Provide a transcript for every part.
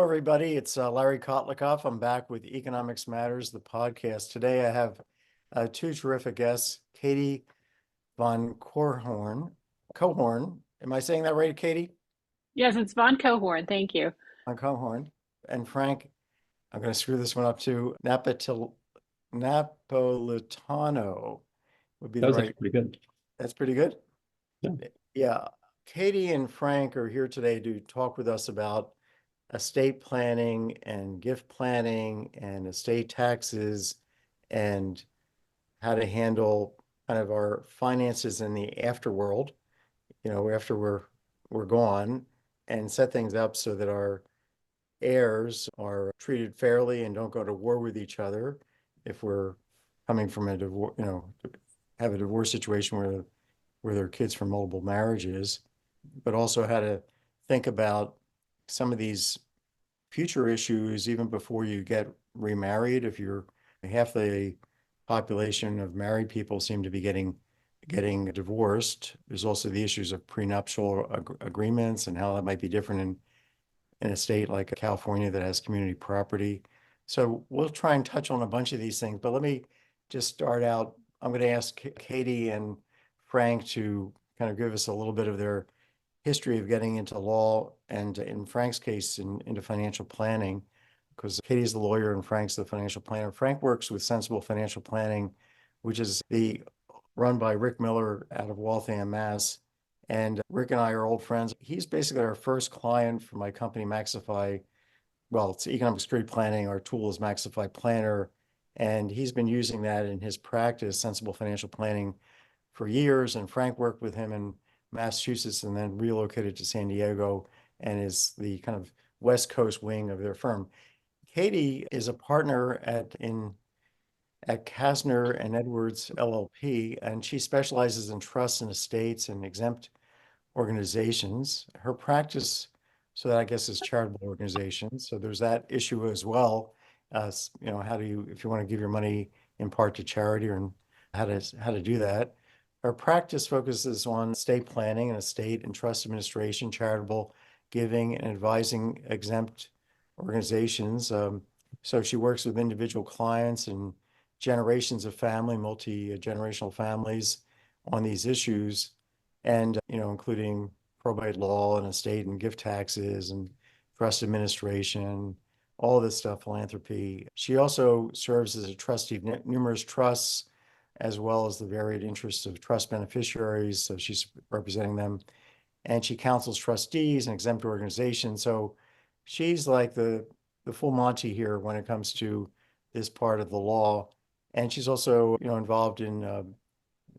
Hello, everybody. It's Larry Kotlikoff. I'm back with Economics Matters, the podcast. Today, I have two terrific guests, Katie von Cohorn. Am I saying that right, Katie? Yes, it's Von Cohorn. Thank you. Von Cohorn. And Frank, I'm going to screw this one up too. Napolitano would be That the was right. actually pretty good. That's pretty good. Yeah. Yeah. Katie and Frank are here today to talk with us about estate planning and gift planning and estate taxes and how to handle kind of our finances in the afterworld, after we're gone, and set things up so that our heirs are treated fairly and don't go to war with each other if we're coming from a divorce, have a divorce situation where there are kids from multiple marriages, but also how to think about some of these future issues even before you get remarried. If you're half the population of married people seem to be getting divorced, there's also the issues of prenuptial agreements and how that might be different in a state like California that has community property. So we'll try and touch on a bunch of these things, but let me just start out. I'm going to ask Katie and Frank to kind of give us a little bit of their history of getting into law, and in Frank's case, into financial planning, because Katie's the lawyer and Frank's the financial planner. Frank works with Sensible Financial Planning, which is run by Rick Miller out of Waltham, Mass. And Rick and I are old friends. He's basically our first client for my company, MaxiFi. Well, it's economic security planning. Our tool is MaxiFi Planner. And he's been using that in his practice, Sensible Financial Planning, for years. And Frank worked with him in Massachusetts and then relocated to San Diego and is the kind of West Coast wing of their firm. Katie is a partner at Kasner and Edwards LLP, and she specializes in trusts and estates and exempt organizations. Her practice, so that I guess, is charitable organizations. So there's that issue as well. How do you, if you want to give your money in part to charity, or how to do that. Our practice focuses on estate planning and estate and trust administration, charitable giving, and advising exempt organizations. So she works with individual clients and generations of family, multi-generational families on these issues, and including probate law and estate and gift taxes and trust administration, all this stuff, philanthropy. She also serves as a trustee of numerous trusts, as well as the varied interests of trust beneficiaries. So she's representing them. And she counsels trustees and exempt organizations. So she's like the full Monty here when it comes to this part of the law. And she's also, involved in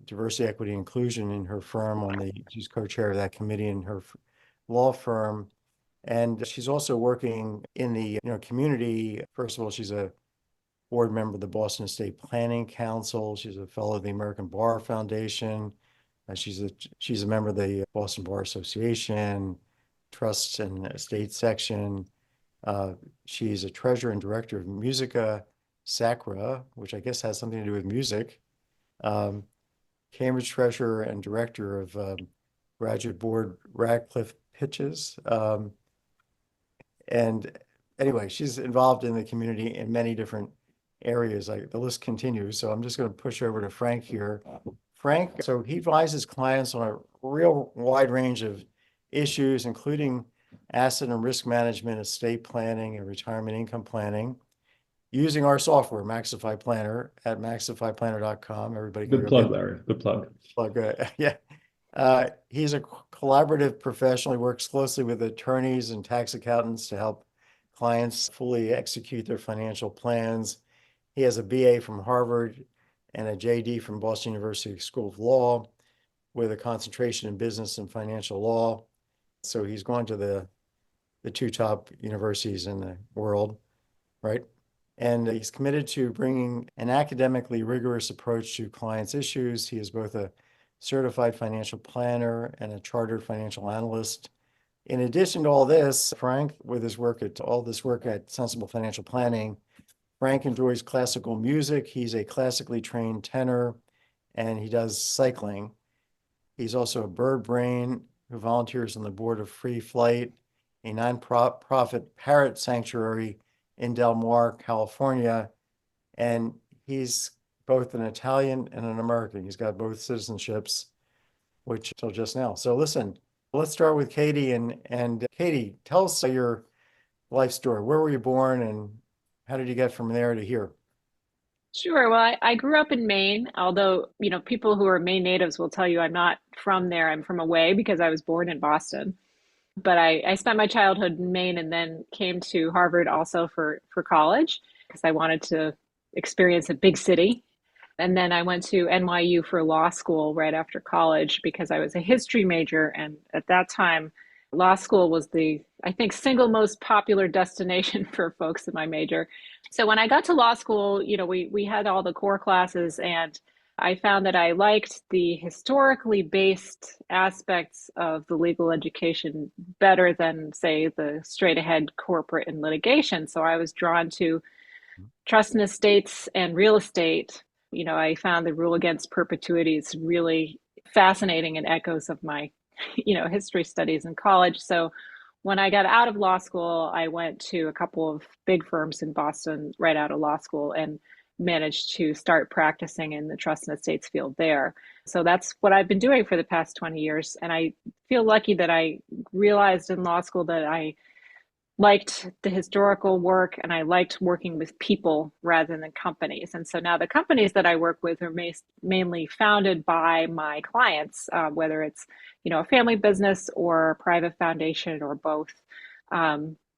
diversity, equity, inclusion in her firm. She's co-chair of that committee in her law firm. And she's also working in the community. First of all, she's a board member of the Boston Estate Planning Council. She's a fellow of the American Bar Foundation. She's a member of the Boston Bar Association, Trusts and Estate Section. She's a treasurer and director of Musica Sacra, which I guess has something to do with music. Cambridge treasurer and director of Graduate Board Radcliffe Pitches. And anyway, she's involved in the community in many different areas. The list continues. So I'm just going to push over to Frank here. Frank, so he advises clients on a real wide range of issues, including asset and risk management, estate planning, and retirement income planning, using our software, MaxiFi Planner, at MaxiFiPlanner.com. Everybody can Good plug, Larry. Good plug. Yeah. He's a collaborative professional. He works closely with attorneys and tax accountants to help clients fully execute their financial plans. He has a BA from Harvard and a JD from Boston University School of Law with a concentration in business and financial law. So he's gone to the two top universities in the world, right? And he's committed to bringing an academically rigorous approach to clients' issues. He is both a certified financial planner and a chartered financial analyst. In addition to all this, Frank, with his work at Sensible Financial Planning, Frank enjoys classical music. He's a classically trained tenor, and he does cycling. He's also a bird brain who volunteers on the board of Free Flight a nonprofit parrot sanctuary in Del Mar, California. And he's both an Italian and an American. He's got both citizenships, which till just now. So listen, let's start with Katie. And Katie, tell us your life story. Where were you born and how did you get from there to here? Sure. Well, I grew up in Maine, although, people who are Maine natives will tell you I'm not from there. I'm from away because I was born in Boston. But I spent my childhood in Maine and then came to Harvard also for college because I wanted to experience a big city. And then I went to NYU for law school right after college because I was a history major. And at that time, law school was the, I think, single most popular destination for folks in my major. So when I got to law school, we had all the core classes, and I found that I liked the historically based aspects of the legal education better than, say, the straight ahead corporate and litigation. So I was drawn to trust and estates and real estate. I found the rule against perpetuities really fascinating and echoes of my, history studies in college. So when I got out of law school, I went to a couple of big firms in Boston right out of law school and managed to start practicing in the trust and estates field there. So that's what I've been doing for the past 20 years. And I feel lucky that I realized in law school that I liked the historical work and I liked working with people rather than companies. And so now the companies that I work with are mainly founded by my clients, whether it's, a family business or a private foundation or both.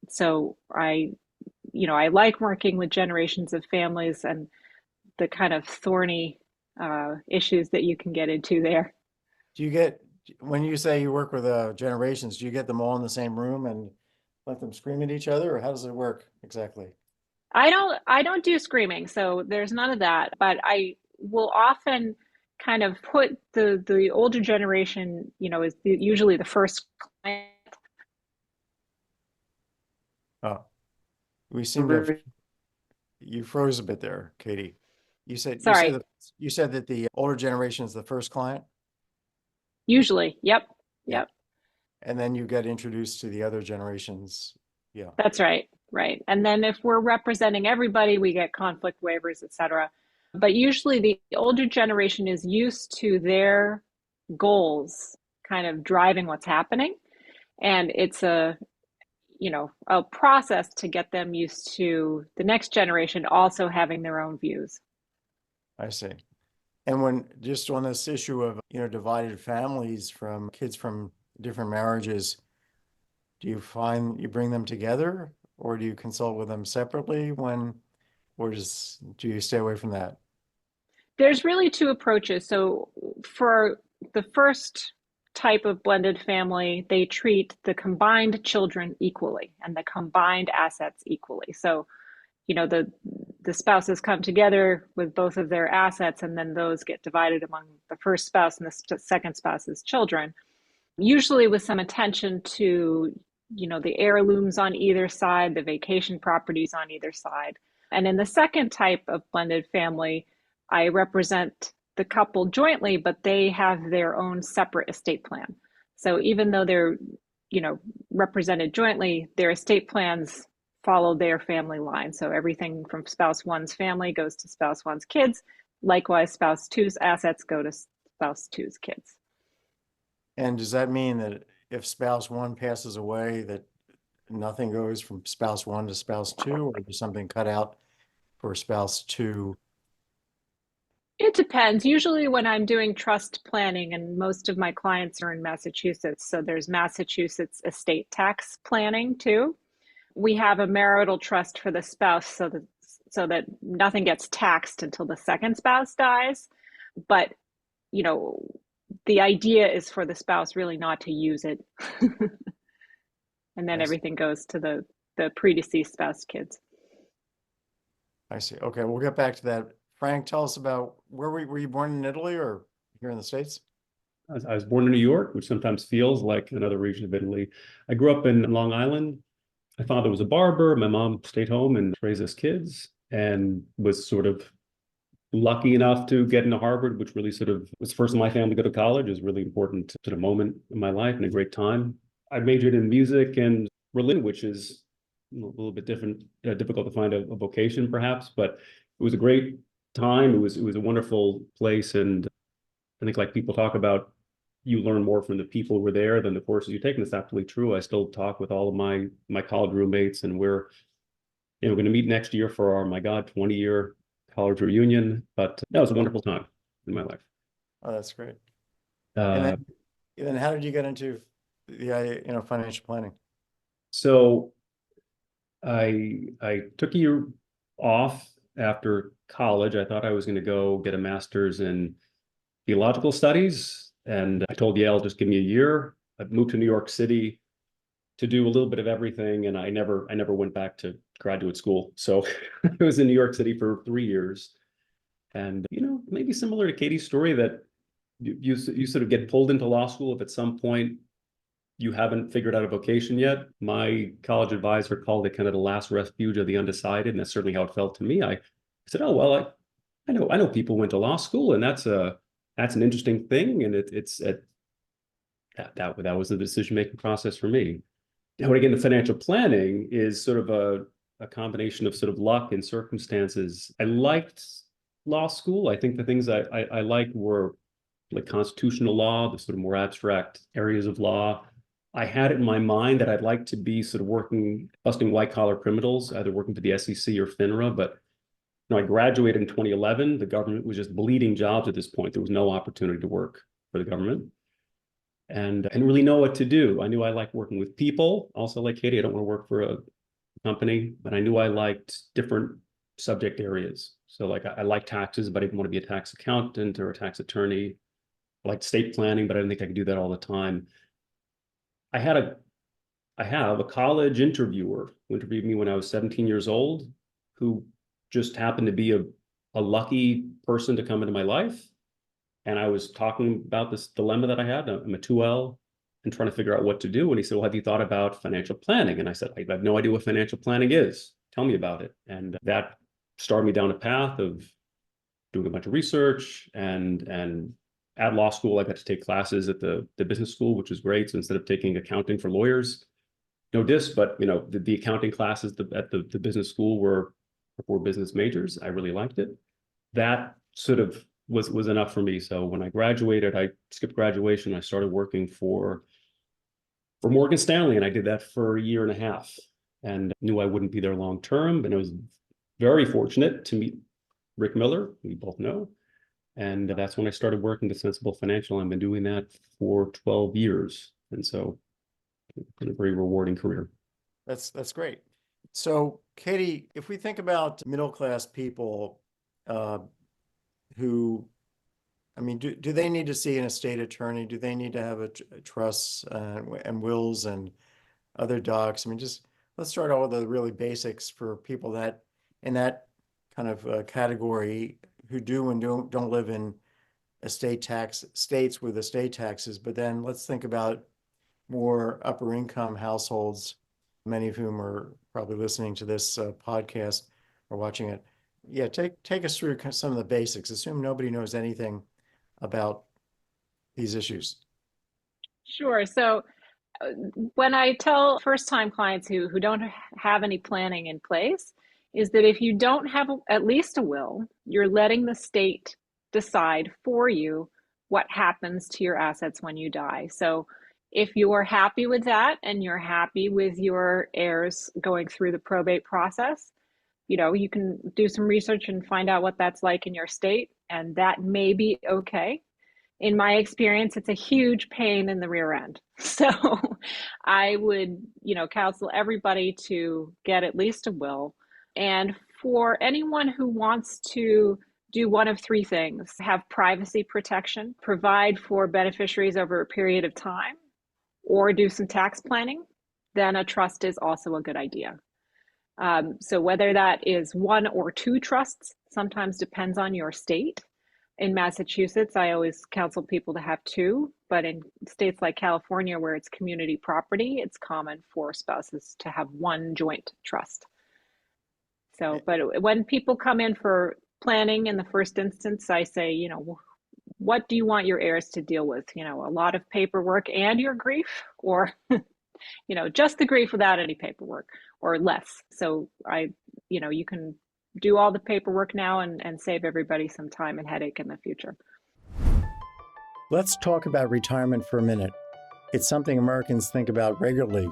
So I like working with generations of families and the kind of thorny issues that you can get into there. When you say you work with generations, do you get them all in the same room and let them scream at each other, or how does it work exactly? I don't do screaming, so there's none of that, but I will often kind of put the older generation, is usually the first client. Oh, we seem to have, you froze a bit there, Katie. You said Sorry, that the older generation is the first client? usually. Yep. Yeah. Yep. And then you get introduced to the other generations. Yeah. That's right. Right. And then if we're representing everybody, we get conflict waivers, et cetera. But usually the older generation is used to their goals kind of driving what's happening. And it's a process to get them used to the next generation also having their own views. I see. And when just on this issue of, divided families from kids from different marriages, do you find you bring them together or do you consult with them separately do you stay away from that? There's really two approaches. So for the first type of blended family, they treat the combined children equally and the combined assets equally. So, the spouses come together with both of their assets, and then those get divided among the first spouse and the second spouse's children, usually with some attention to, the heirlooms on either side, the vacation properties on either side. And in the second type of blended family, I represent the couple jointly, but they have their own separate estate plan. So even though they're, represented jointly, their estate plans follow their family line. So everything from spouse one's family goes to spouse one's kids. Likewise, spouse two's assets go to spouse two's kids. And does that mean that if spouse one passes away, that nothing goes from spouse one to spouse two, or does something cut out for spouse two? It depends. Usually when I'm doing trust planning, and most of my clients are in Massachusetts, so there's Massachusetts estate tax planning too. We have a marital trust for the spouse so that nothing gets taxed until the second spouse dies. But, the idea is for the spouse really not to use it. And then everything goes to the predeceased spouse kids. I see. Okay, we'll get back to that. Frank, tell us about were you born in Italy or here in the States? I was born in New York, which sometimes feels like another region of Italy. I grew up in Long Island. My father was a barber. My mom stayed home and raised us kids and was sort of lucky enough to get into Harvard, which really sort of was the first in my family to go to college. It was really important to the moment in my life and a great time. I majored in music and religion, which is a little bit different, difficult to find a vocation perhaps, but it was a great time. It was a wonderful place. And I think, like people talk about, you learn more from the people who were there than the courses you take. And it's absolutely true. I still talk with all of my college roommates, and we're going to meet next year for our, my God, 20-year college reunion. But that was a wonderful time in my life. Oh, that's great. Uh, And then how did you get into the financial planning? so I took a year off after college. I thought I was going to go get a master's in theological studies, and I told Yale, just give me a year. I moved to New York City to do a little bit of everything, and I never went back to graduate school. So I was in New York City for 3 years, and maybe similar to Katie's story, that you sort of get pulled into law school if at some point you haven't figured out a vocation yet. My college advisor called it kind of the last refuge of the undecided, and that's certainly how it felt to me. I said, "Oh well, I know people went to law school, and that's an interesting thing, and that was the decision-making process for me." Now, again, the financial planning is sort of a combination of sort of luck and circumstances. I liked law school. I think the things I liked were like constitutional law, the sort of more abstract areas of law. I had it in my mind that I'd like to be sort of busting white-collar criminals, either working for the SEC or FINRA. But I graduated in 2011. The government was just bleeding jobs at this point. There was no opportunity to work for the government. And I didn't really know what to do. I knew I liked working with people. Also, like Katie, I don't want to work for a company, but I knew I liked different subject areas. So like I liked taxes, but I didn't want to be a tax accountant or a tax attorney. I liked estate planning, but I didn't think I could do that all the time. I have a college interviewer who interviewed me when I was 17 years old, who just happened to be a lucky person to come into my life. And I was talking about this dilemma that I had. I'm a 2L and trying to figure out what to do. And he said, "Well, have you thought about financial planning?" And I said, "I have no idea what financial planning is. Tell me about it." And that started me down a path of doing a bunch of research. And at law school, I got to take classes at the business school, which was great. So instead of taking accounting for lawyers, no diss, but the accounting classes at the business school were for business majors. I really liked it. That sort of was enough for me. So when I graduated, I skipped graduation. I started working for Morgan Stanley, and I did that for a year and a half, and knew I wouldn't be there long term. And I was very fortunate to meet Rick Miller, who we both know. And that's when I started working at Sensible Financial. I've been doing that for 12 years. And so it's been a very rewarding career. That's great. So Katie, if we think about middle-class people, who, I mean, do they need to see an estate attorney? Do they need to have a trusts and wills and other docs? I mean, just let's start out with the really basics for people that in that kind of category who do and don't live in states with estate taxes. But then let's think about more upper income households, many of whom are probably listening to this podcast or watching it. Yeah, take us through some of the basics. Assume nobody knows anything about these issues. Sure. So when I tell first-time clients who don't have any planning in place, is that if you don't have at least a will, you're letting the state decide for you what happens to your assets when you die. So if you're happy with that and you're happy with your heirs going through the probate process, you can do some research and find out what that's like in your state, and that may be okay. In my experience, it's a huge pain in the rear end. So I would, counsel everybody to get at least a will. And for anyone who wants to do one of three things: have privacy protection, provide for beneficiaries over a period of time, or do some tax planning, then a trust is also a good idea. So whether that is one or two trusts sometimes depends on your state. In Massachusetts, I always counsel people to have two, but in states like California, where it's community property, it's common for spouses to have one joint trust. So, but when people come in for planning in the first instance, I say, what do you want your heirs to deal with? A lot of paperwork and your grief, or just the grief without any paperwork or less. So you can do all the paperwork now and save everybody some time and headache in the future. Let's talk about retirement for a minute. It's something Americans think about regularly.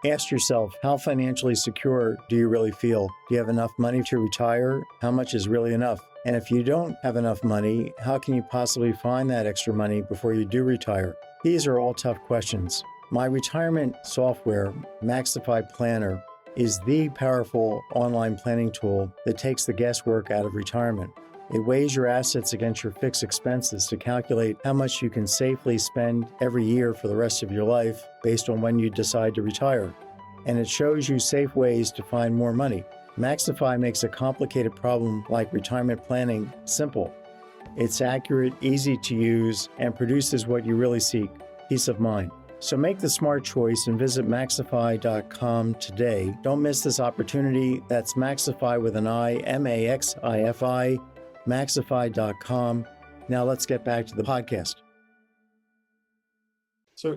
Ask yourself, how financially secure do you really feel? Do you have enough money to retire? How much is really enough? And if you don't have enough money, how can you possibly find that extra money before you do retire? These are all tough questions. My retirement software, MaxiFi Planner, is the powerful online planning tool that takes the guesswork out of retirement. It weighs your assets against your fixed expenses to calculate how much you can safely spend every year for the rest of your life based on when you decide to retire. And it shows you safe ways to find more money. MaxiFi makes a complicated problem like retirement planning simple. It's accurate, easy to use, and produces what you really seek, peace of mind. So make the smart choice and visit MaxiFi.com today. Don't miss this opportunity. That's MaxiFi with an I, MaxiFi. MaxiFi.com. Now let's get back to the podcast. So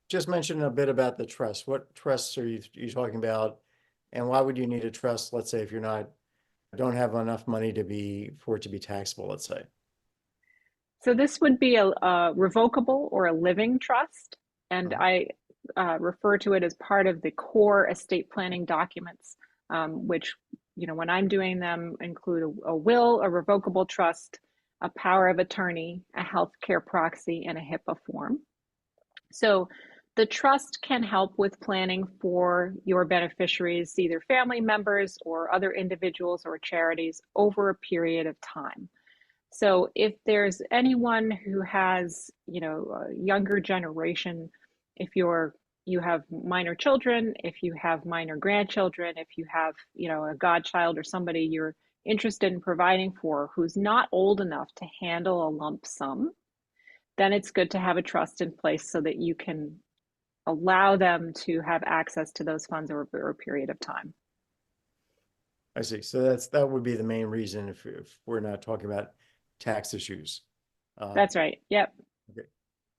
just mention a bit about the trust. What trusts are you talking about, and why would you need a trust? Let's say if you're don't have enough money for it to be taxable. Let's say. So this would be a revocable or a living trust, and I refer to it as part of the core estate planning documents, which when I'm doing them, include a will, a revocable trust, a power of attorney, a healthcare proxy, and a HIPAA form. So the trust can help with planning for your beneficiaries, either family members or other individuals or charities, over a period of time. So if there's anyone who has, a younger generation, if you have minor children, if you have minor grandchildren, if you have, a godchild or somebody you're interested in providing for who's not old enough to handle a lump sum, then it's good to have a trust in place so that you can allow them to have access to those funds over a period of time. I see. So that would be the main reason if we're not talking about tax issues. That's right. Yep. Okay.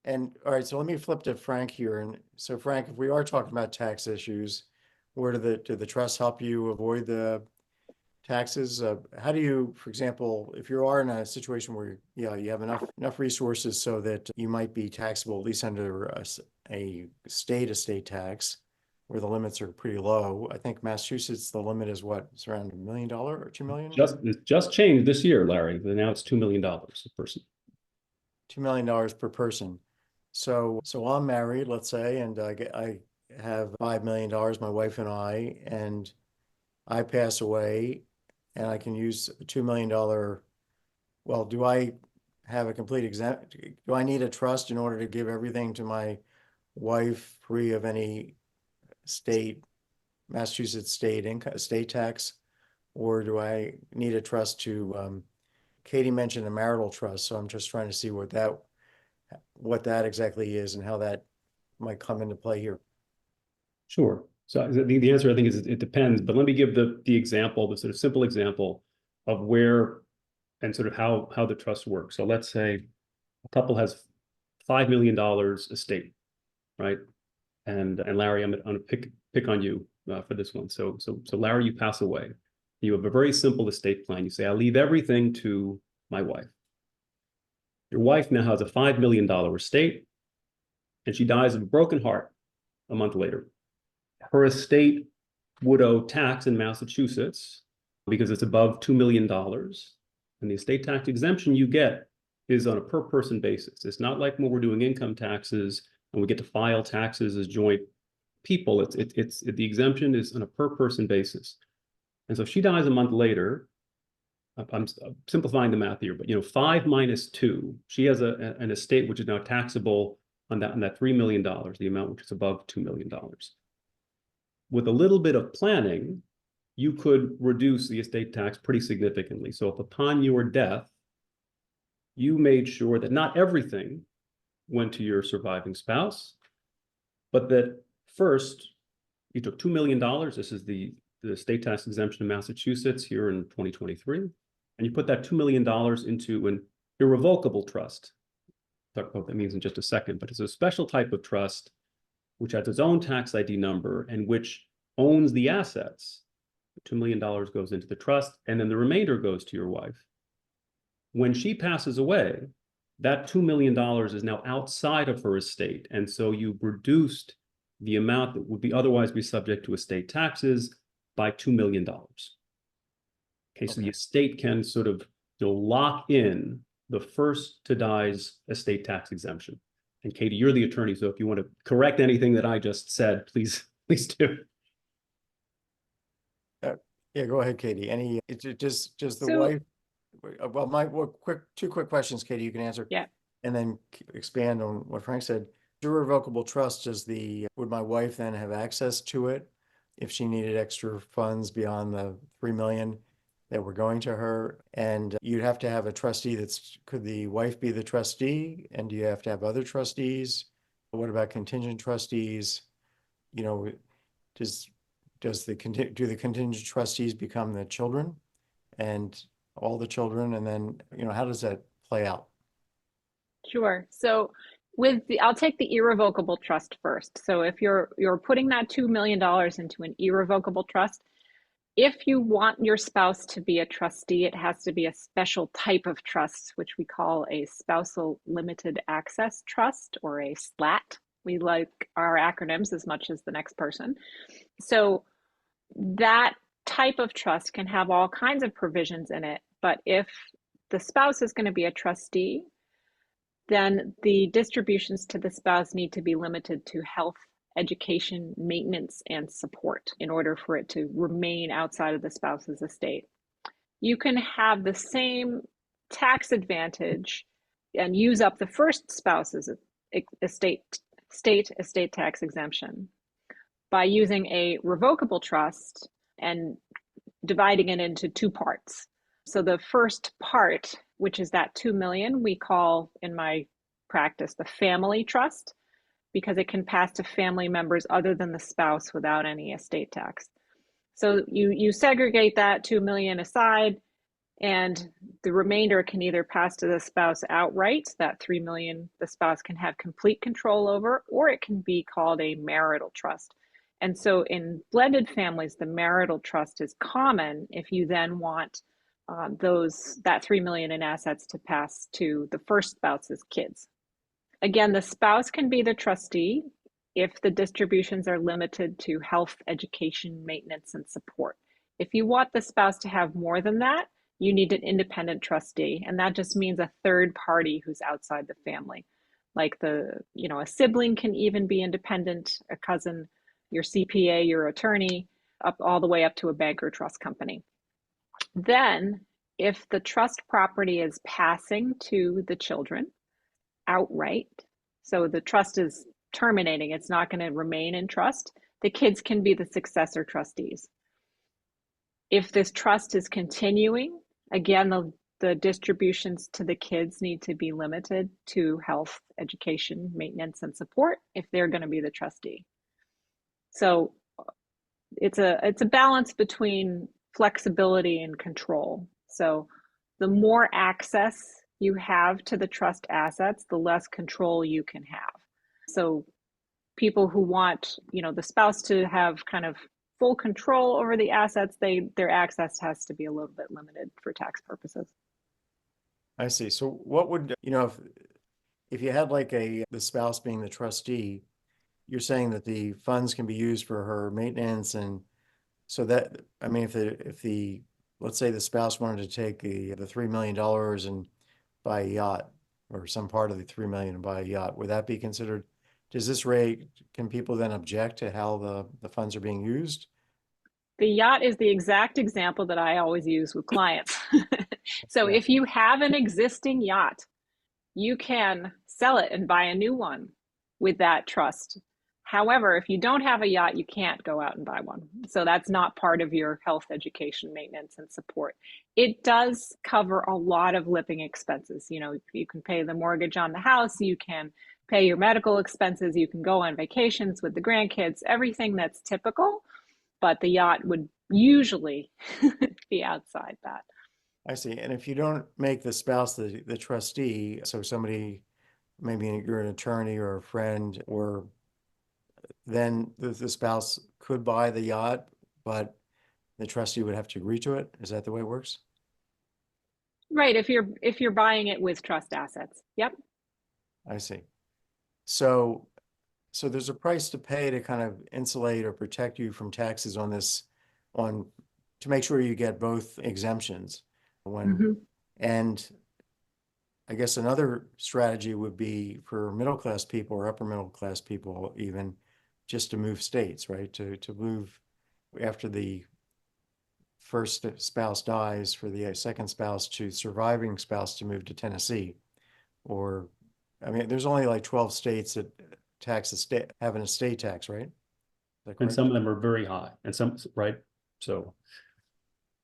And all right, so let me flip to Frank here. And so Frank, if we are talking about tax issues, where do the trusts help you avoid the taxes? How do you, for example, if you are in a situation where you have enough resources so that you might be taxable at least under a state estate tax, where the limits are pretty low. I think Massachusetts, the limit is what? It's around $1 million or $2 million? It just changed this year, Larry. Now it's $2 million a person. $2 million per person. So I'm married, let's say, and I have $5 million, my wife and I pass away, and I can use a $2 million. Well, do I have a complete exempt? Do I need a trust in order to give everything to my wife free of any Massachusetts state tax, or do I need a trust to? Katie mentioned a marital trust, so I'm just trying to see what that exactly is and how that might come into play here. Sure. So the answer, I think, is it depends. But let me give the example, the sort of simple example of where and sort of how the trust works. So let's say a couple has $5 million estate, right? And Larry, I'm gonna pick on you for this one. So Larry, you pass away. You have a very simple estate plan. You say, I leave everything to my wife. Your wife now has a $5 million estate, and she dies of a broken heart a month later. Her estate would owe tax in Massachusetts because it's above $2 million. And the estate tax exemption you get is on a per person basis. It's not like when we're doing income taxes and we get to file taxes as joint people. The exemption is on a per person basis. And so if she dies a month later, I'm simplifying the math here, but 5 minus 2, she has an estate which is now taxable on that $3 million, the amount which is above $2 million. With a little bit of planning, you could reduce the estate tax pretty significantly. So if upon your death, you made sure that not everything went to your surviving spouse, but that first you took $2 million. This is the state tax exemption in Massachusetts here in 2023. And you put that $2 million into an irrevocable trust. I'll talk about what that means in just a second, but it's a special type of trust which has its own tax ID number and which owns the assets. $2 million goes into the trust, and then the remainder goes to your wife. When she passes away, that $2 million is now outside of her estate. And so you've reduced the amount that would be otherwise be subject to estate taxes by $2 million. Okay, so the estate can sort of lock in the first to die's estate tax exemption. And Katie, you're the attorney, so if you want to correct anything that I just said, please do. Yeah, go ahead, Katie. Just the So- wife? Well, two quick questions, Katie, you can answer. Yeah. And then expand on what Frank said. Irrevocable trust, would my wife then have access to it if she needed extra funds beyond the 3 million that were going to her? And you'd have to have a trustee could the wife be the trustee? And do you have to have other trustees? What about contingent trustees? You know, do the contingent trustees become the children and all the children? And then, how does that play out? Sure. So I'll take the irrevocable trust first. So if you're putting that $2 million into an irrevocable trust, if you want your spouse to be a trustee, it has to be a special type of trust, which we call a spousal limited access trust, or a SLAT. We like our acronyms as much as the next person. So that type of trust can have all kinds of provisions in it. But if the spouse is going to be a trustee, then the distributions to the spouse need to be limited to health, education, maintenance, and support in order for it to remain outside of the spouse's estate. You can have the same tax advantage and use up the first spouse's estate tax exemption by using a revocable trust and dividing it into two parts. So the first part, which is that 2 million, we call in my practice the family trust, because it can pass to family members other than the spouse without any estate tax. So you segregate that 2 million aside, and the remainder can either pass to the spouse outright. That 3 million the spouse can have complete control over, or it can be called a marital trust. And so in blended families, the marital trust is common if you then want that 3 million in assets to pass to the first spouse's kids. Again, the spouse can be the trustee if the distributions are limited to health, education, maintenance, and support. If you want the spouse to have more than that, you need an independent trustee, and that just means a third party who's outside the family. Like a sibling can even be independent, a cousin, your CPA, your attorney, all the way up to a bank or trust company. Then, if the trust property is passing to the children outright, so the trust is terminating, it's not going to remain in trust, the kids can be the successor trustees. If this trust is continuing, again, the distributions to the kids need to be limited to health, education, maintenance, and support if they're going to be the trustee. So it's a balance between flexibility and control. So the more access you have to the trust assets, the less control you can have. So people who want, the spouse to have kind of full control over the assets, their access has to be a little bit limited for tax purposes. I see. So what would, if you had the spouse being the trustee, you're saying that the funds can be used for her maintenance, and so that, if let's say the spouse wanted to take the $3 million and buy a yacht, or some part of the 3 million and buy a yacht, would that be considered? Can people then object to how the funds are being used? The yacht is the exact example that I always use with clients. So if you have an existing yacht, you can sell it and buy a new one with that trust. However, if you don't have a yacht, you can't go out and buy one. So that's not part of your health, education, maintenance, and support. It does cover a lot of living expenses. You can pay the mortgage on the house, you can pay your medical expenses, you can go on vacations with the grandkids, everything that's typical, but the yacht would usually be outside that. I see. And if you don't make the spouse the trustee, so somebody, maybe you're an attorney or a friend, or then the spouse could buy the yacht, but the trustee would have to agree to it? Is that the way it works? Right, if you're buying it with trust assets. Yep. I see. So, so there's a price to pay to kind of insulate or protect you from taxes on this, to make sure you get both exemptions. Mhm. And I guess another strategy would be for middle-class people or upper middle-class people even, just to move states, right? To move after the first spouse dies, for the second spouse to surviving spouse to move to Tennessee. Or, I mean, there's only like 12 states that have an estate tax, right? Is that And correct? some of them are very high, and some, right? So,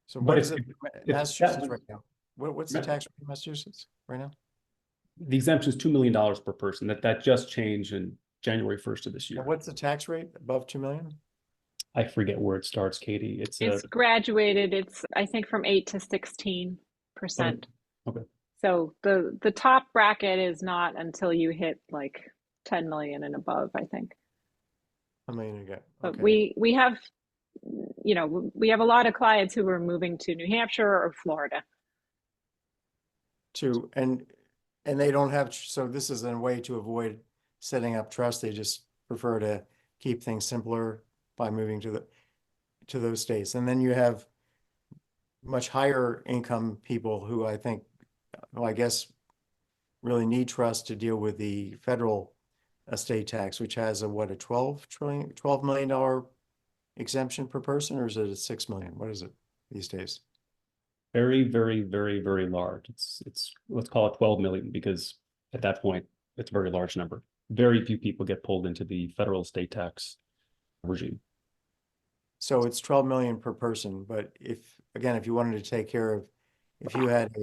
So but what is it in if that Massachusetts right now? What's the tax rate in Massachusetts right now? the exemption is $2 million per person, that just changed in January 1st of this And year. what's the tax rate above 2 million? I forget where it starts, Katie. It's graduated. It's, I think, from 8 to 16%. Okay. So the top bracket is not until you hit like 10 million and above, I think. A million again. But Okay. we have, you know, we have a lot of clients who are moving to New Hampshire or Florida. And they don't have, so this is a way to avoid setting up trust. They just prefer to keep things simpler by moving to those states. And then you have much higher income people who I think, well, I guess really need trust to deal with the federal estate tax, which has a what, a $12 million exemption per person, or is it a 6 million? What is it these days? Very, very, very, very large. It's let's call it 12 million, because at that point it's a very large number. Very few people get pulled into the federal estate tax regime. So it's 12 million per person, but if you wanted to take care of, if you had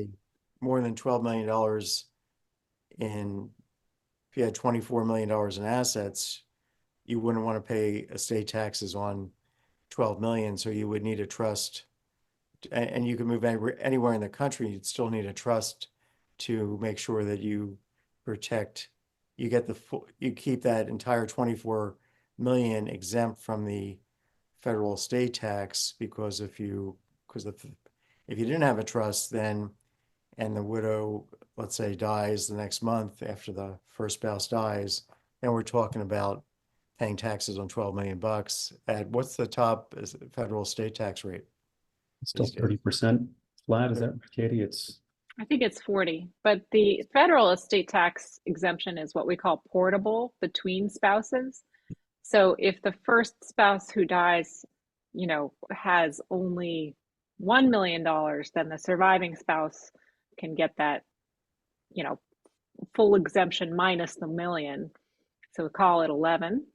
more than $12 million if you had $24 million in assets, you wouldn't want to pay estate taxes on 12 million. So you would need a trust, and you could move anywhere in the country. You'd still need a trust to make sure that you protect, you get you keep that entire 24 million exempt from the federal estate tax, because if you didn't have a trust, then, and the widow, let's say, dies the next month after the first spouse dies, then we're talking about paying taxes on 12 million bucks at, what's the top federal estate tax rate It's still these days? 30% flat. Is that right, Katie? It's I think it's 40, but the federal estate tax exemption is what we call portable between spouses. So if the first spouse who dies, you know, has only $1 million, then the surviving spouse can get that, you know, full exemption minus the million. So call it 11,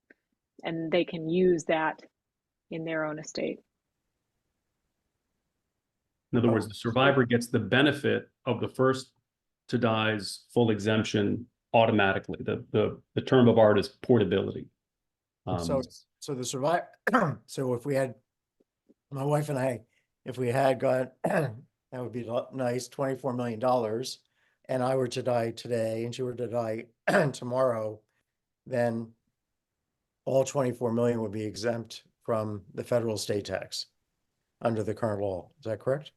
and they can use that in their own estate. in other words, the survivor gets the benefit of the first to die's full exemption automatically. The term of art is portability. So the survivor, so if we had, my wife and I, if we had got, that would be nice, $24 million, and I were to die today and she were to die tomorrow, then all 24 million would be exempt from the federal estate tax under the current law. Is that correct?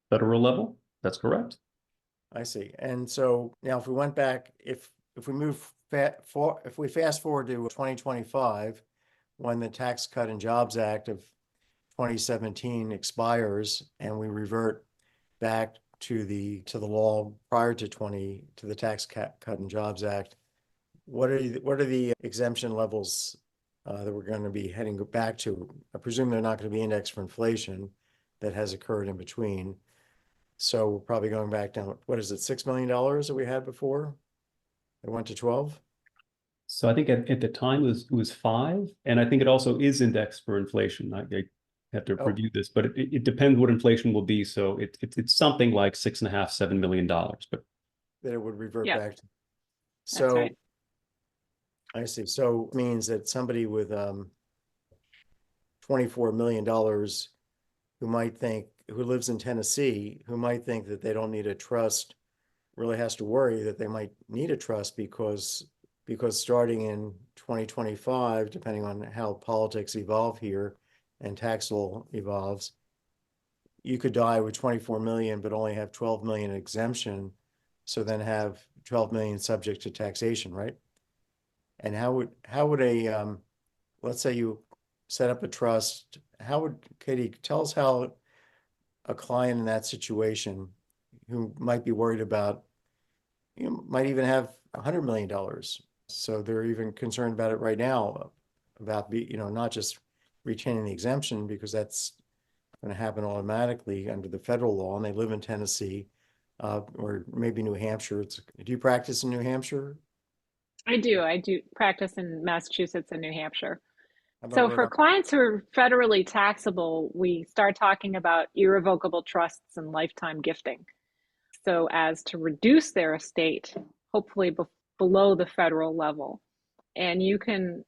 Federal level, that's correct. I see. And so now if we went back, if we fast forward to 2025, when the Tax Cut and Jobs Act of 2017 expires and we revert back to the law prior to the Tax Cut and Jobs Act, what are the exemption levels that we're going to be heading back to? I presume they're not going to be indexed for inflation that has occurred in between. So we're probably going back down, what is it, $6 million that we had before? It went to 12? So I think at the time it was 5, and I think it also is indexed for inflation. I have to review this, but it depends what inflation will be. So it's something like $6.5, $7 million, but That it would revert Yeah, back to. that's So right. I see. So it means that somebody with $24 million who lives in Tennessee, who might think that they don't need a trust, really has to worry that they might need a trust, because because starting in 2025, depending on how politics evolve here and tax law evolves, you could die with 24 million, but only have 12 million exemption. So then have 12 million subject to taxation, right? And how would let's say you set up a trust, Katie, tell us how a client in that situation who might be worried about, might even have $100 million. So they're even concerned about it right now, about not just retaining the exemption, because that's going to happen automatically under the federal law, and they live in Tennessee, or maybe New Hampshire. Do you practice in New Hampshire? I do. I do practice in Massachusetts and New Hampshire. How about So Rhode for Island? clients who are federally taxable, we start talking about irrevocable trusts and lifetime gifting, so as to reduce their estate, hopefully below the federal level. And you can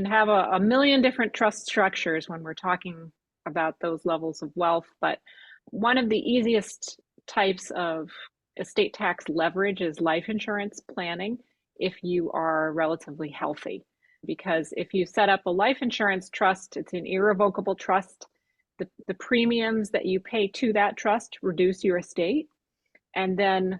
have a million different trust structures when we're talking about those levels of wealth, but one of the easiest types of estate tax leverage is life insurance planning if you are relatively healthy. Because if you set up a life insurance trust, it's an irrevocable trust. The premiums that you pay to that trust reduce your estate. And then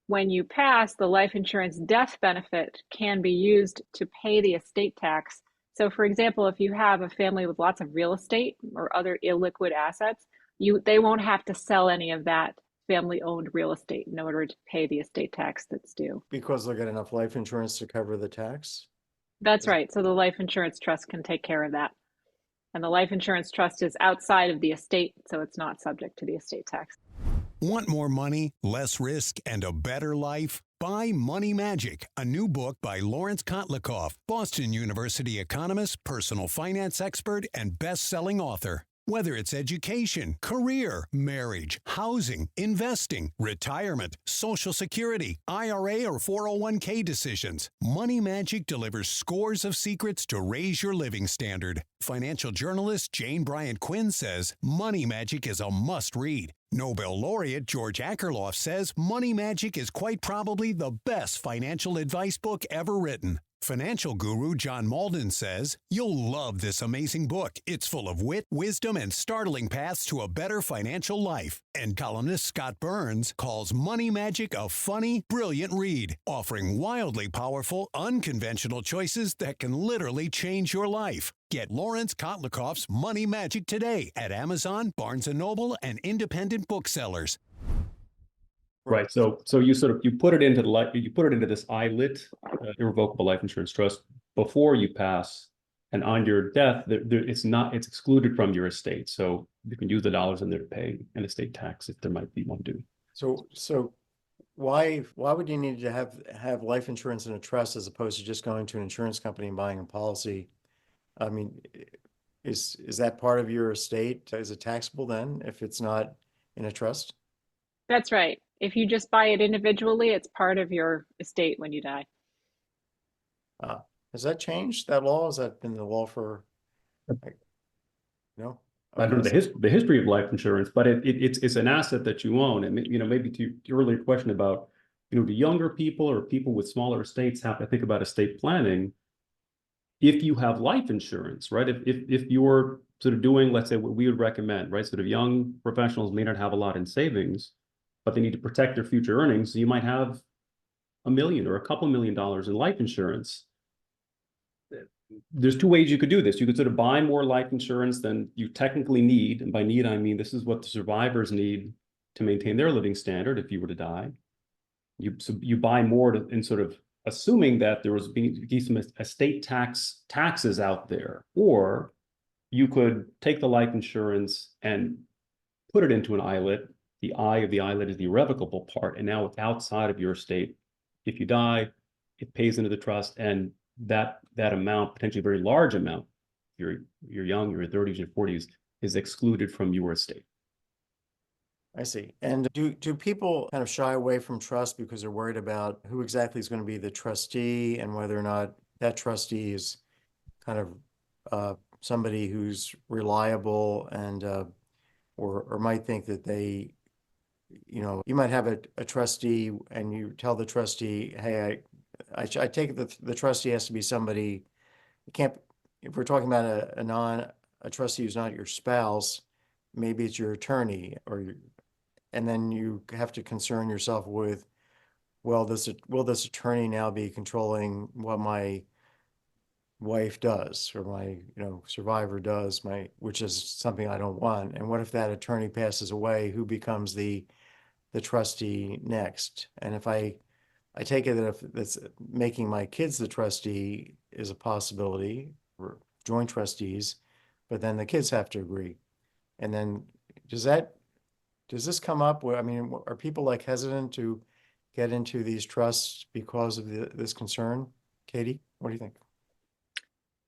when you pass, the life insurance death benefit can be used to pay the estate tax. So for example, if you have a family with lots of real estate or other illiquid assets, they won't have to sell any of that family-owned real estate in order to pay the estate tax that's due. Because they'll get enough life insurance to cover the tax? That's right. So the life insurance trust can take care of that. And the life insurance trust is outside of the estate, so it's not subject to the estate tax. Want more money, less risk, and a better life? Buy Money Magic, a new book by Lawrence Kotlikoff, Boston University economist, personal finance expert, and best-selling author. Whether it's education, career, marriage, housing, investing, retirement, Social Security, IRA, or 401k decisions, Money Magic delivers scores of secrets to raise your living standard. Financial journalist Jane Bryant Quinn says Money Magic is a must-read. Nobel laureate George Akerlof says Money Magic is quite probably the best financial advice book ever written. Financial guru John Malden says, you'll love this amazing book. It's full of wit, wisdom, and startling paths to a better financial life. And columnist Scott Burns calls Money Magic a funny, brilliant read, offering wildly powerful, unconventional choices that can literally change your life. Get Lawrence Kotlikoff's Money Magic today at Amazon, Barnes & Noble, and independent booksellers. Right. So you put it into this ILIT, irrevocable life insurance trust, before you pass, and on your death, it's excluded from your estate. So you can use the dollars in there to pay an estate tax if there might be one due. So why would you need to have life insurance in a trust as opposed to just going to an insurance company and buying a policy? I mean, is that part of your estate? Is it taxable then if it's not in a trust? That's right. If you just buy it individually, it's part of your estate when you die. Has that changed, that law? Has that been the law for, no? I don't know the history of life insurance, but it's an asset that you own. And maybe to your earlier question about, do younger people or people with smaller estates have to think about estate planning? If you have life insurance, right? If you're sort of doing, let's say, what we would recommend, right? Sort of young professionals may not have a lot in savings, but they need to protect their future earnings. So you might have $1 million or a couple $1 million in life insurance. There's two ways you could do this. You could sort of buy more life insurance than you technically need. And by need, I mean, this is what the survivors need to maintain their living standard if you were to die. You buy more in sort of assuming that there was be some estate taxes out there, or you could take the life insurance and put it into an ILIT. The I of the ILIT is the irrevocable part, and now it's outside of your estate. If you die, it pays into the trust, and that amount, potentially a very large amount, you're young, your 30s and 40s, is excluded from your estate. I see. And do people kind of shy away from trust because they're worried about who exactly is going to be the trustee and whether or not that trustee is kind of somebody who's reliable and or might think that they, you might have a trustee and you tell the trustee, hey, I take it the trustee has to be somebody, it can't, if we're talking about a trustee who's not your spouse, maybe it's your attorney and then you have to concern yourself with, well, will this attorney now be controlling what my wife does or my, survivor does, which is something I don't want. And what if that attorney passes away? Who becomes the trustee next? And if I take it that if that's making my kids the trustee is a possibility, or joint trustees, but then the kids have to agree. And then does this come up where, I mean, are people like hesitant to get into these trusts because of this concern? Katie, what do you think?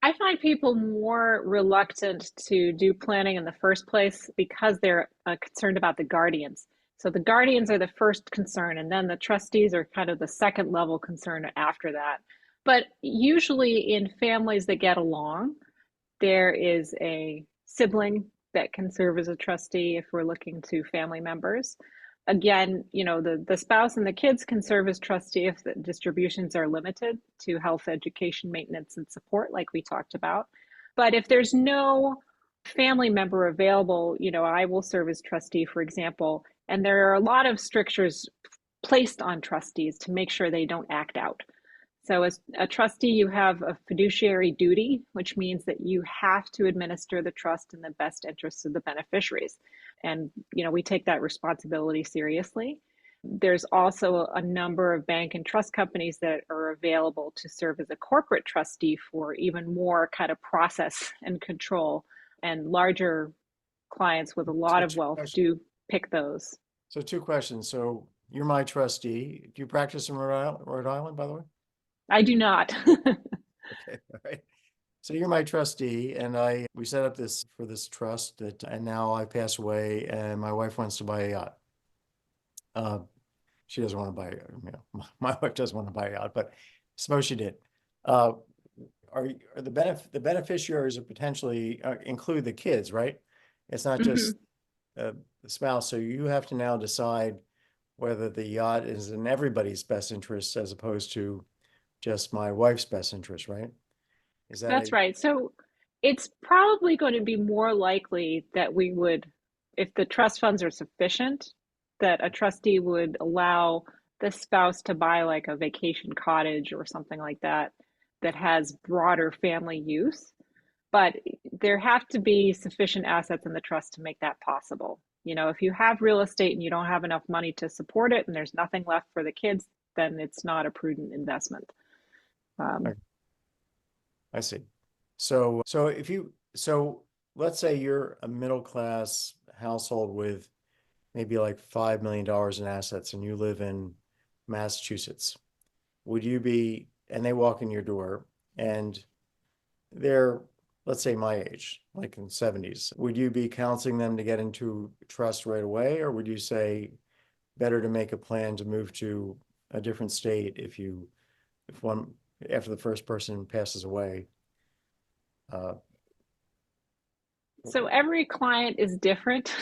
I find people more reluctant to do planning in the first place because they're concerned about the guardians. So the guardians are the first concern, and then the trustees are kind of the second level concern after that. But usually in families that get along, there is a sibling that can serve as a trustee if we're looking to family members. Again, the spouse and the kids can serve as trustee if the distributions are limited to health, education, maintenance, and support, like we talked about. But if there's no family member available, I will serve as trustee, for example. And there are a lot of strictures placed on trustees to make sure they don't act out. So as a trustee, you have a fiduciary duty, which means that you have to administer the trust in the best interests of the beneficiaries. And, we take that responsibility seriously. There's also a number of bank and trust companies that are available to serve as a corporate trustee for even more kind of process and control. And larger clients with a lot of wealth do pick those. So 2 questions. So you're my trustee. Do you practice in Rhode Island, by the way? I do not. Okay, all right. So you're my trustee, and we set up this trust and now I pass away, and my wife wants to buy a yacht. She doesn't want to buy, my wife doesn't want to buy a yacht, but suppose she did. Are the beneficiaries are potentially include the kids, right? It's not just the spouse. So you have to now decide whether the yacht is in everybody's best interest as opposed to just my wife's best interest, right? That's right. So it's probably going to be more likely that we would, if the trust funds are sufficient, that a trustee would allow the spouse to buy like a vacation cottage or something like that that has broader family use. But there have to be sufficient assets in the trust to make that possible. If you have real estate and you don't have enough money to support it and there's nothing left for the kids, then it's not a prudent investment. I see. So let's say you're a middle class household with maybe like $5 million in assets and you live in Massachusetts. And they walk in your door and they're, let's say my age, like in 70s, would you be counseling them to get into trust right away? Or would you say better to make a plan to move to a different state after the first person passes away? So every client is different.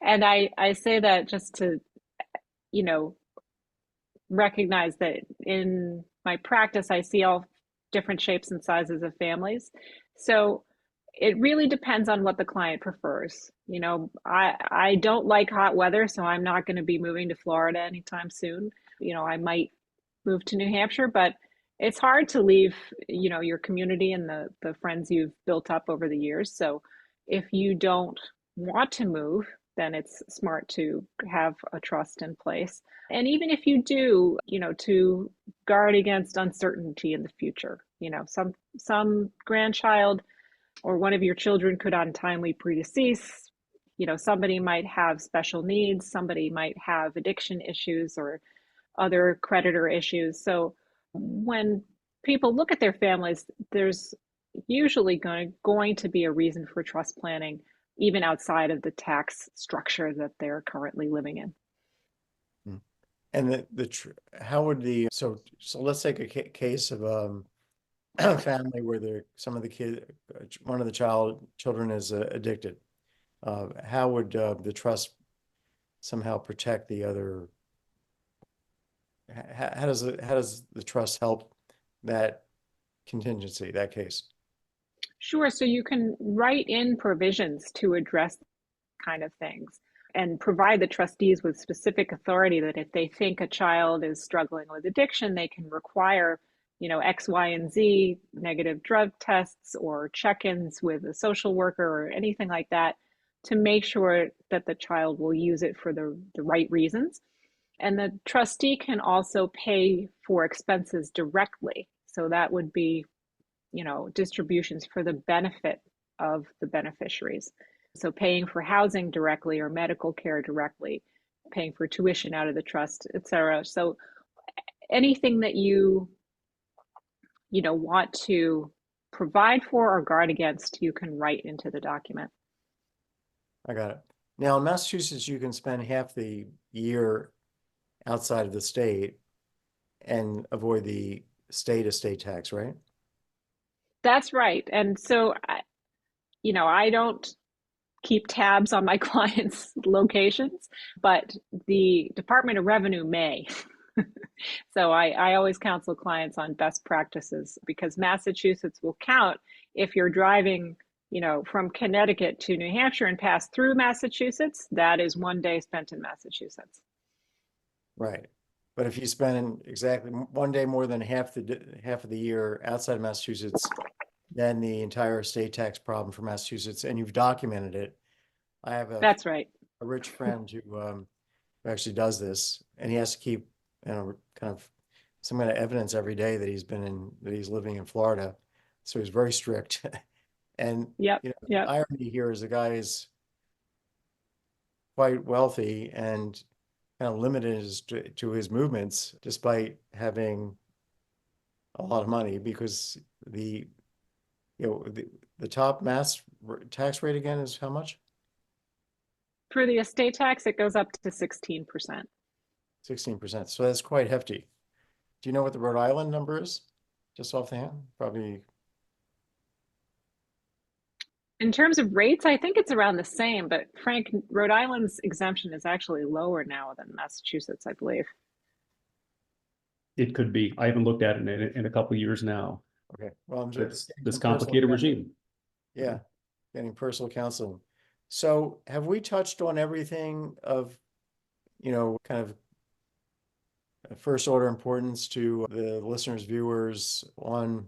And I say that just to, recognize that in my practice, I see all different shapes and sizes of families. So it really depends on what the client prefers. I don't like hot weather, so I'm not going to be moving to Florida anytime soon. I might move to New Hampshire, but it's hard to leave, your community and the friends you've built up over the years. So if you don't want to move, then it's smart to have a trust in place. And even if you do, to guard against uncertainty in the future, some grandchild or one of your children could untimely predecease. Somebody might have special needs, somebody might have addiction issues or other creditor issues. So when people look at their families, there's usually going to be a reason for trust planning, even outside of the tax structure that they're currently living in. And how would so let's take a case of a family where one of the children is addicted. How would the trust somehow protect the other? how does the trust help that contingency, that case? Sure. So you can write in provisions to address kind of things and provide the trustees with specific authority that if they think a child is struggling with addiction, they can require, X, Y, and Z negative drug tests or check-ins with a social worker or anything like that to make sure that the child will use it for the right reasons. And the trustee can also pay for expenses directly. So that would be, distributions for the benefit of the beneficiaries. So paying for housing directly or medical care directly, paying for tuition out of the trust, et cetera. So anything that you want to provide for or guard against, you can write into the document. I got it. Now in Massachusetts, you can spend half the year outside of the state and avoid the state estate tax, right? That's right. And so, I don't keep tabs on my clients' locations, but the Department of Revenue may. So I always counsel clients on best practices because Massachusetts will count if you're driving, from Connecticut to New Hampshire and pass through Massachusetts. That is 1 day spent in Massachusetts. Right. But if you spend exactly 1 day more than half of the year outside of Massachusetts, then the entire estate tax problem for Massachusetts, and you've documented it. I have That's right. a rich friend who actually does this, and he has to keep, kind of some kind of evidence every day that he's living in Florida. So he's very strict. And Yep. the irony here is the guy is quite wealthy and kind of limited to his movements, despite having a lot of money, because the top mass tax rate again is how much? For the estate tax, it goes up to 16%. 16%. So that's quite hefty. Do you know what the Rhode Island number is? Just off the hand? Probably. In terms of rates, I think it's around the same, but Frank, Rhode Island's exemption is actually lower now than Massachusetts, I believe. It could be. I haven't looked at it in a couple of years now. Okay. Well, I'm It's just this complicated regime. Yeah, getting personal counseling. So have we touched on everything of, kind of first order importance to the listeners, viewers on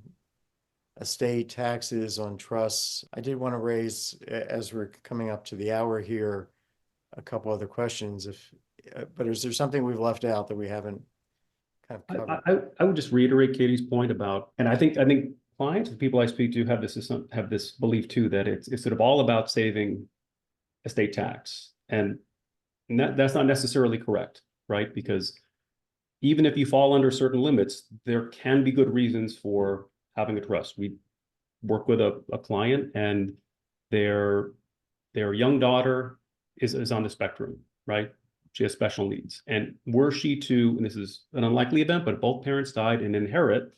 estate taxes, on trusts? I did want to raise, as we're coming up to the hour here, a couple other questions. But is there something we've left out that we haven't kind of covered? I would just reiterate Katie's point about, and I think clients, the people I speak to have this belief too, that it's sort of all about saving estate tax. And that's not necessarily correct, right? Because even if you fall under certain limits, there can be good reasons for having a trust. We work with a client and their young daughter is on the spectrum, right? She has special needs. And were she to, and this is an unlikely event, but if both parents died and inherit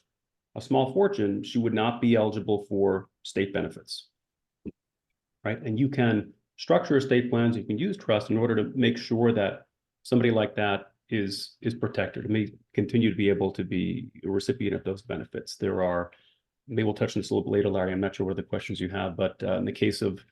a small fortune, she would not be eligible for state benefits, right? And you can structure estate plans, you can use trust in order to make sure that somebody like that is protected and may continue to be able to be a recipient of those benefits. Maybe we'll touch on this a little bit later, Larry. I'm not sure what the questions you have, but in the case of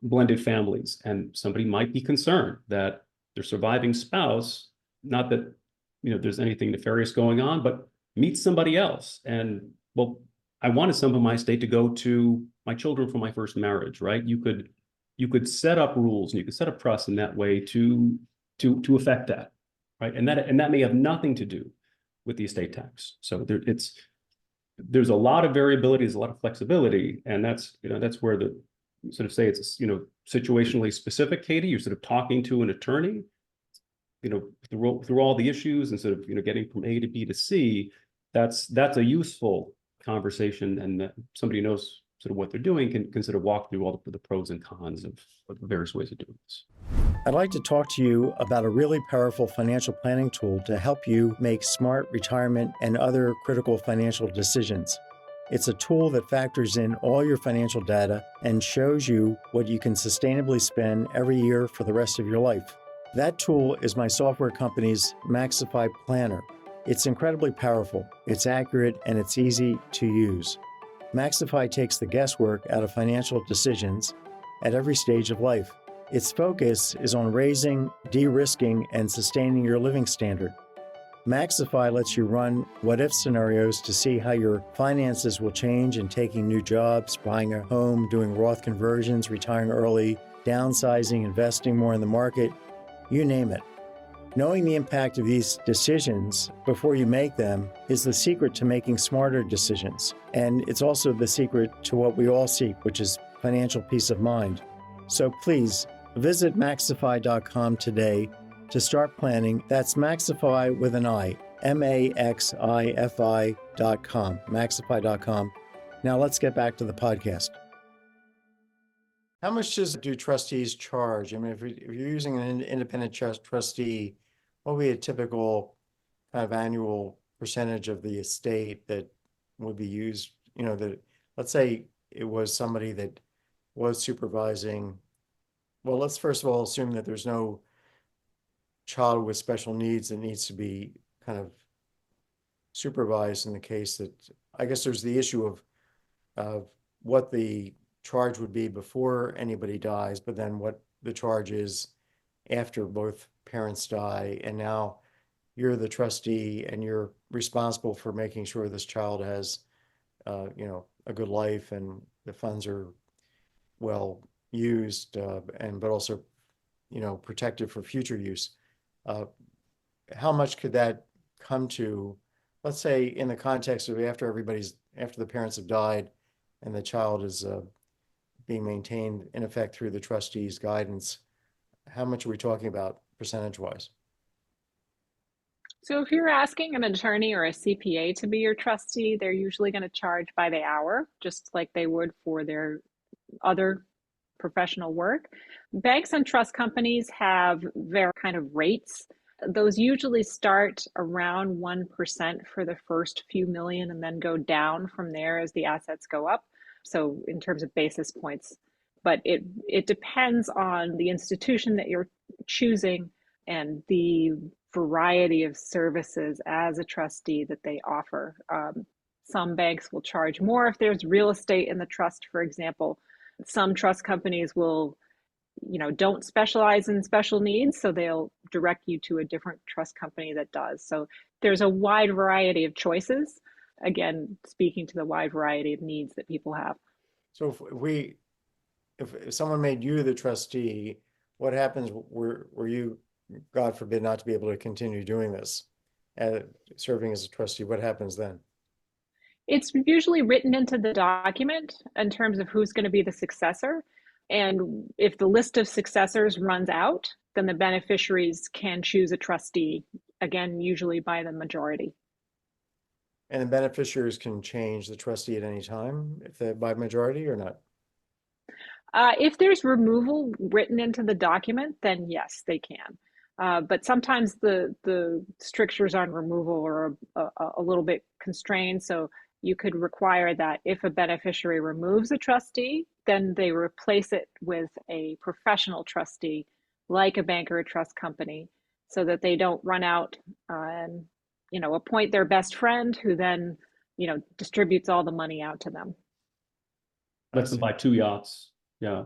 blended families, and somebody might be concerned that their surviving spouse, not that there's anything nefarious going on, but meets somebody else, and well, I wanted some of my estate to go to my children from my first marriage, right? You could set up rules and you could set up trusts in that way to affect that, right? And that may have nothing to do with the estate tax. So there's a lot of variability, there's a lot of flexibility, and that's where the sort of say it's situationally specific, Katie. You're sort of talking to an attorney, through all the issues and sort of getting from A to B to C. That's a useful conversation, and that somebody knows sort of what they're doing can sort of walk through all the pros and cons of the various ways of doing this. I'd like to talk to you about a really powerful financial planning tool to help you make smart retirement and other critical financial decisions. It's a tool that factors in all your financial data and shows you what you can sustainably spend every year for the rest of your life. That tool is my software company's MaxiFi Planner. It's incredibly powerful, it's accurate, and it's easy to use. MaxiFi takes the guesswork out of financial decisions at every stage of life. Its focus is on raising, de-risking, and sustaining your living standard. MaxiFi lets you run what-if scenarios to see how your finances will change in taking new jobs, buying a home, doing Roth conversions, retiring early, downsizing, investing more in the market, you name it. Knowing the impact of these decisions before you make them is the secret to making smarter decisions. And it's also the secret to what we all seek, which is financial peace of mind. So please visit MaxiFi.com today to start planning. That's MaxiFi with an I, MaxiFi.com, MaxiFi.com. Now let's get back to the podcast. How much do trustees charge? I mean, if you're using an independent trustee, what would be a typical kind of annual percentage of the estate that would be used? That, let's say it was somebody that was supervising. Well, let's first of all assume that there's no child with special needs that needs to be kind of supervised in the case that, I guess there's the issue of what the charge would be before anybody dies, but then what the charge is after both parents die. And now you're the trustee and you're responsible for making sure this child has, a good life and the funds are well used, but also, protected for future use. How much could that come to, let's say, in the context of after the parents have died and the child is being maintained in effect through the trustee's guidance? How much are we talking about percentage-wise? So if you're asking an attorney or a CPA to be your trustee, they're usually going to charge by the hour, just like they would for their other professional work. Banks and trust companies have their kind of rates. Those usually start around 1% for the first few million and then go down from there as the assets go up. So in terms of basis points, but it depends on the institution that you're choosing and the variety of services as a trustee that they offer. Some banks will charge more if there's real estate in the trust, for example. Some trust companies will, don't specialize in special needs, so they'll direct you to a different trust company that does. So there's a wide variety of choices, again, speaking to the wide variety of needs that people have. So if someone made you the trustee, what happens were you, God forbid, not to be able to continue doing this, serving as a trustee? What happens then? It's usually written into the document in terms of who's going to be the successor. And if the list of successors runs out, then the beneficiaries can choose a trustee, again, usually by the majority. And the beneficiaries can change the trustee at any time if they're by majority or not? If there's removal written into the document, then yes, they can. But sometimes the strictures on removal are a little bit constrained. So you could require that if a beneficiary removes a trustee, then they replace it with a professional trustee, like a bank or a trust company, so that they don't run out and appoint their best friend who then distributes all the money out to them. Lets them buy 2 yachts. Yeah,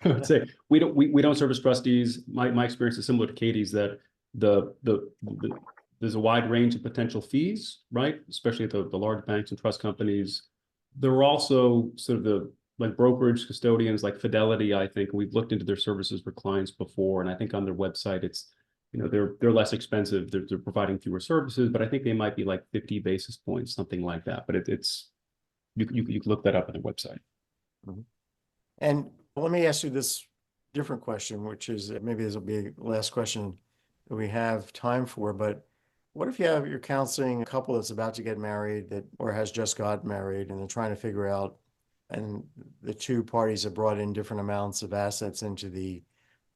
I would say we don't serve as trustees. My experience is similar to Katie's, that there's a wide range of potential fees, right? Especially at the large banks and trust companies. There are also sort of the like brokerage custodians like Fidelity. I think we've looked into their services for clients before, and I think on their website it's they're less expensive. They're providing fewer services, but I think they might be like 50 basis points, something like that. But it's you can look that up on their website. Mm-hmm. And let me ask you this different question, which is maybe this will be the last question that we have time for, but what if you're counseling a couple that's about to get married or has just got married and they're trying to figure out, and the two parties have brought in different amounts of assets into the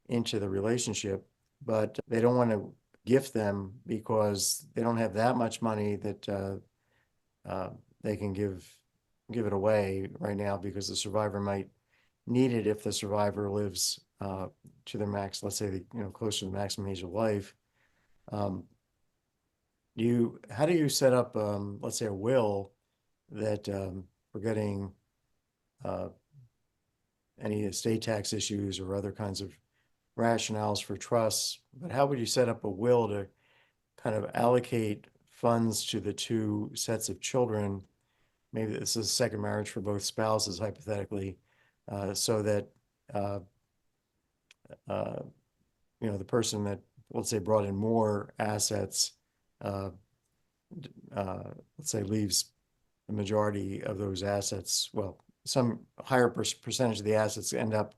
relationship, but they don't want to gift them because they don't have that much money that they can give it away right now because the survivor might needed if the survivor lives to their max, let's say, close to the maximum age of life. How do you set up, let's say, a will that for getting any estate tax issues or other kinds of rationales for trusts, but how would you set up a will to kind of allocate funds to the two sets of children? Maybe this is a second marriage for both spouses, hypothetically, so that the person that, let's say, brought in more assets, let's say, leaves the majority of those assets. Well, some higher percentage of the assets end up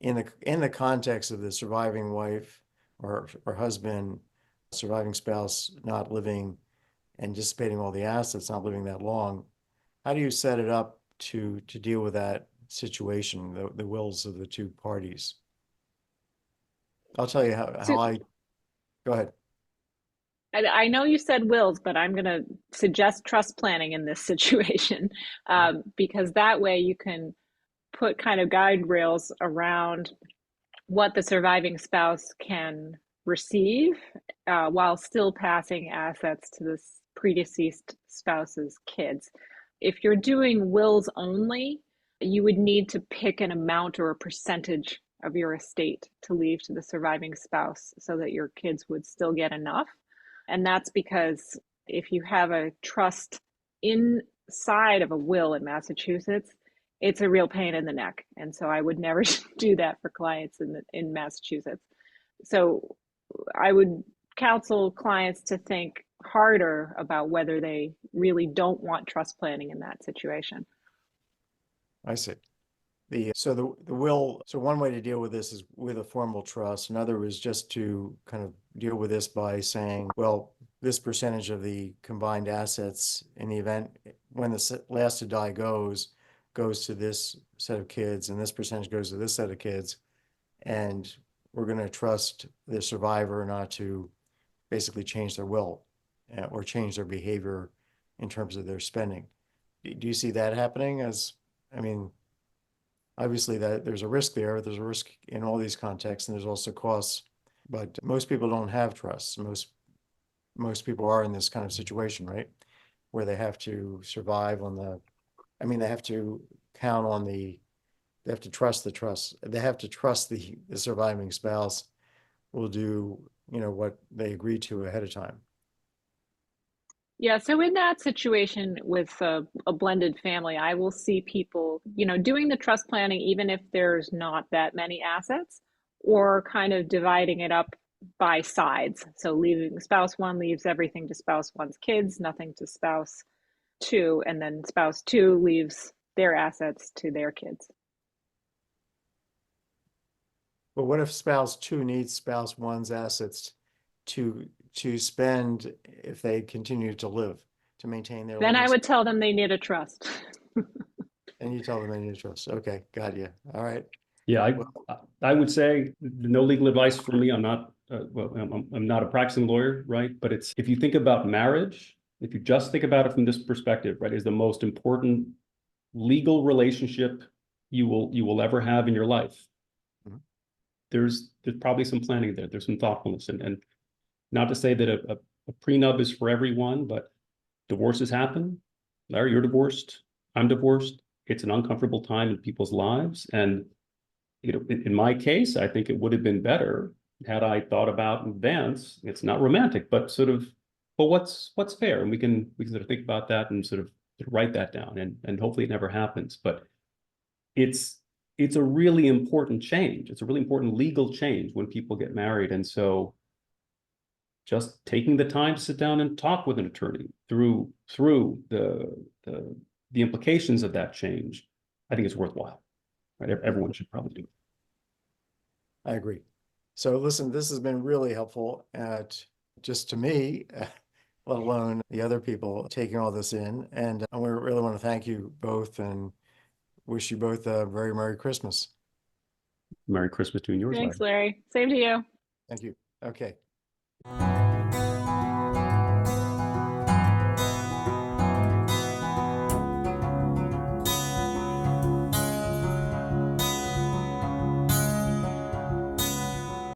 in the context of the surviving wife or husband, surviving spouse not living, anticipating all the assets, not living that long. How do you set it up to deal with that situation, the wills of the two parties? I'll tell you how go ahead. I know you said wills, but I'm going to suggest trust planning in this situation, because that way you can put kind of guide rails around what the surviving spouse can receive while still passing assets to the predeceased spouse's kids. If you're doing wills only, you would need to pick an amount or a percentage of your estate to leave to the surviving spouse so that your kids would still get enough. And that's because if you have a trust inside of a will in Massachusetts, it's a real pain in the neck. And so I would never do that for clients in Massachusetts. So I would counsel clients to think harder about whether they really don't want trust planning in that situation. I see. So the will, so one way to deal with this is with a formal trust. Another is just to kind of deal with this by saying, well, this percentage of the combined assets in the event when the last to die goes to this set of kids, and this percentage goes to this set of kids. And we're going to trust the survivor not to basically change their will or change their behavior in terms of their spending. Do you see that happening? Obviously that there's a risk there. There's a risk in all these contexts, and there's also costs. But most people don't have trusts. Most people are in this kind of situation, right? Where they have to survive they have to count on they have to trust the trust. They have to trust the surviving spouse will do, what they agreed to ahead of time. Yeah, so in that situation with a blended family, I will see people, doing the trust planning, even if there's not that many assets, or kind of dividing it up by sides. So leaving spouse one leaves everything to spouse one's kids, nothing to spouse two, and then spouse two leaves their assets to their kids. But what if spouse two needs spouse one's assets to spend if they continue to live, to maintain their Then I living would tell them they need a trust. And you tell them they need a trust. Okay, got you. All right. Yeah, I would say no legal advice for me. I'm not I'm not a practicing lawyer, right? But it's, if you think about marriage, if you just think about it from this perspective, right, is the most important legal relationship you will ever have in your life. Mhm. There's probably some planning there. There's some thoughtfulness, and not to say that a prenup is for everyone, but divorces happen. Larry, you're divorced. I'm divorced. It's an uncomfortable time in people's lives, and in my case, I think it would have been better had I thought about in advance. It's not romantic, but sort of, well, what's fair, and we can sort of think about that and sort of write that down, and hopefully it never happens. But it's a really important change. It's a really important legal change when people get married, and so just taking the time to sit down and talk with an attorney through the implications of that change, I think it's worthwhile. Right? Everyone should probably do it. I agree. So listen, this has been really helpful just to me, let alone the other people taking all this in. And I really want to thank you both and wish you both a very Merry Christmas. Merry Christmas to you and yours, Thanks, Larry. Larry. Same to you. Thank you. Okay.